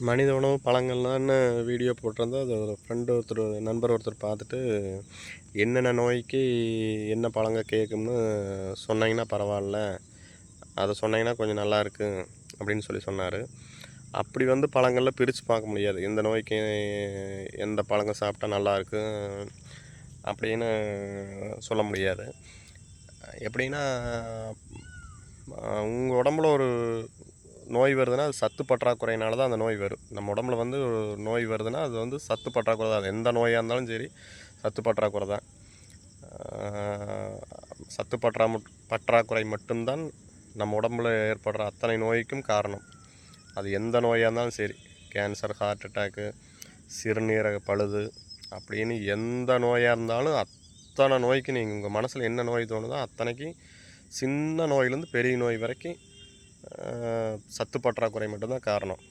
மனித உணவு பழங்கள்லான்னு வீடியோ போட்டிருந்தா, அது ஒரு நண்பர் ஒருத்தர் பார்த்துட்டு, என்னென்ன நோய்க்கு என்ன பழங்க கேட்கும்னு சொன்னீங்கன்னா பரவாயில்ல, அத சொன்னீங்கன்னா கொஞ்சம் நல்லாயிருக்கும் அப்படின்னு சொன்னாரு. அப்படி வந்து பழங்கள்ல பிரித்து பார்க்க முடியாது. இந்த நோய்க்கு எந்த பழங்க சாப்பிட்டா நல்லாயிருக்கும் அப்படின்னு சொல்ல முடியாது. எப்படின்னா, உங்கள் உடம்புல ஒரு நோய் வருதுன்னா, அது சத்து பற்றாக்குறையினால தான் அந்த நோய் வரும். நம்ம உடம்புல வந்து ஒரு நோய் வருதுன்னா, அது வந்து சத்து பற்றாக்குறை தான். அது எந்த நோயா இருந்தாலும் சரி, சத்து பற்றாக்குறை தான். சத்து பற்றாக்குறை மட்டும்தான் நம்ம உடம்புல ஏற்படுற அத்தனை நோய்க்கும் காரணம். அது எந்த நோயாக இருந்தாலும் சரி, கேன்சர், ஹார்ட் அட்டாக்கு, சிறுநீரக பழுது அப்படின்னு எந்த நோயாக இருந்தாலும் அத்தனை நோய்க்கு நீங்கள் உங்கள் மனசில் என்ன நோய் தோணுதோ அத்தனைக்கு, சின்ன நோயிலேருந்து பெரிய நோய் வரைக்கும் சத்து பற்றாக்குறை மட்டும்தான் காரணம்.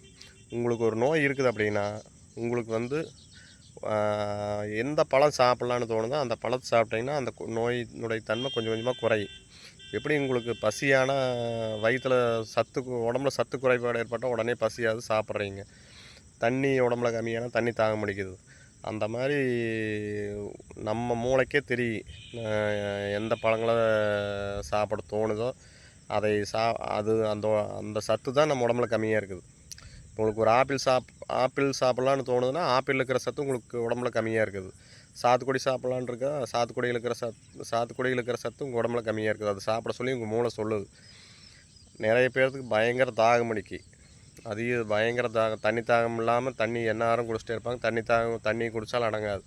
உங்களுக்கு ஒரு நோய் இருக்குது அப்படின்னா, உங்களுக்கு வந்து எந்த பழம் சாப்பிட்லான்னு தோணுதோ அந்த பழத்தை சாப்பிட்டிங்கன்னா அந்த நோயினுடைய தன்மை கொஞ்சம் கொஞ்சமாக குறையும். எப்படி உங்களுக்கு பசியான வயிற்றில் உடம்புல சத்து குறைபாடு ஏற்பட்டால் உடனே பசியாது சாப்பிட்றீங்க. தண்ணி உடம்புல கம்மியானா தண்ணி தாங்க முடிக்குது. அந்த மாதிரி நம்ம மூளைக்கே தெரியும். எந்த பழங்களை சாப்பிட தோணுதோ அதை அது அந்த அந்த சத்து தான் நம்ம உடம்புல கம்மியாக இருக்குது. உங்களுக்கு ஒரு ஆப்பிள் சாப்பிட்லான்னு தோணுதுன்னா, ஆப்பிளில் இருக்கிற சத்து உங்களுக்கு உடம்புல கம்மியாக இருக்குது. சாத்துக்குடி சாப்பிட்லான்னு இருக்கா, சாத்துக்குடியில் இருக்கிற சத்து உங்கள் உடம்புல கம்மியாக இருக்குது. அது சாப்பிட சொல்லி உங்கள் மூளை சொல்லுது. நிறைய பேர்த்துக்கு பயங்கர தாகம் அடிக்கும். பயங்கர தாகம், தண்ணி தாகம் இல்லாமல் தண்ணி எந்நேரம் குடிச்சிட்டே இருப்பாங்க. தண்ணி குடித்தாலும் அடங்காது.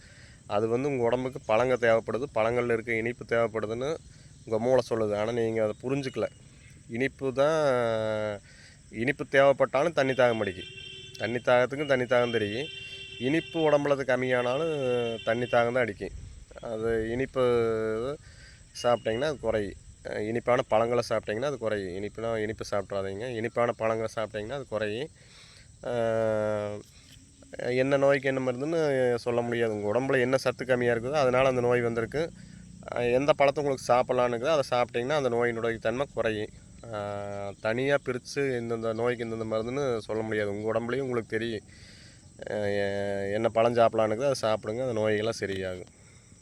அது வந்து உங்கள் உடம்புக்கு பழங்க தேவைப்படுது, பழங்களில் இருக்க இனிப்பு தேவைப்படுதுன்னு உங்கள் மூளை சொல்லுது. ஆனால் நீங்கள் அதை புரிஞ்சுக்கல. இனிப்பு தேவைப்பட்டாலும் தண்ணி தாகம் அடிக்கும். தண்ணி தாகம் தெரியும். இனிப்பு உடம்புல கம்மியானாலும் தண்ணி தாகம் தான் அடிக்கும். அது இனிப்பு சாப்பிட்டிங்கன்னா அது குறையும். இனிப்பான பழங்களை சாப்பிட்டிங்கன்னா அது குறையும். இனிப்பு சாப்பிட்றாதீங்க. இனிப்பான பழங்களை சாப்பிட்டிங்கன்னா அது குறையும். என்ன நோய்க்கு என்ன மருந்துன்னு சொல்ல முடியாது. உங்கள் உடம்புல என்ன சத்து கம்மியாக இருக்குதோ அதனால் அந்த நோய் வந்திருக்கு. எந்த பழத்தை உங்களுக்கு சாப்பிட்லான்னு இருக்குதோ அதை சாப்பிட்டிங்கன்னா அந்த நோயினுடைய தன்மை குறையும். தனியாக பிரித்து இந்தந்த நோய்க்கு இந்தந்த மருந்துன்னு சொல்ல முடியாது. உங்கள் உடம்புலையும் உங்களுக்கு தெரியும் என்ன பழம் சாப்பிட்லான்னு இருக்குதோ அதை சாப்பிடுங்க, அந்த நோய்கள்லாம் சரியாகும்.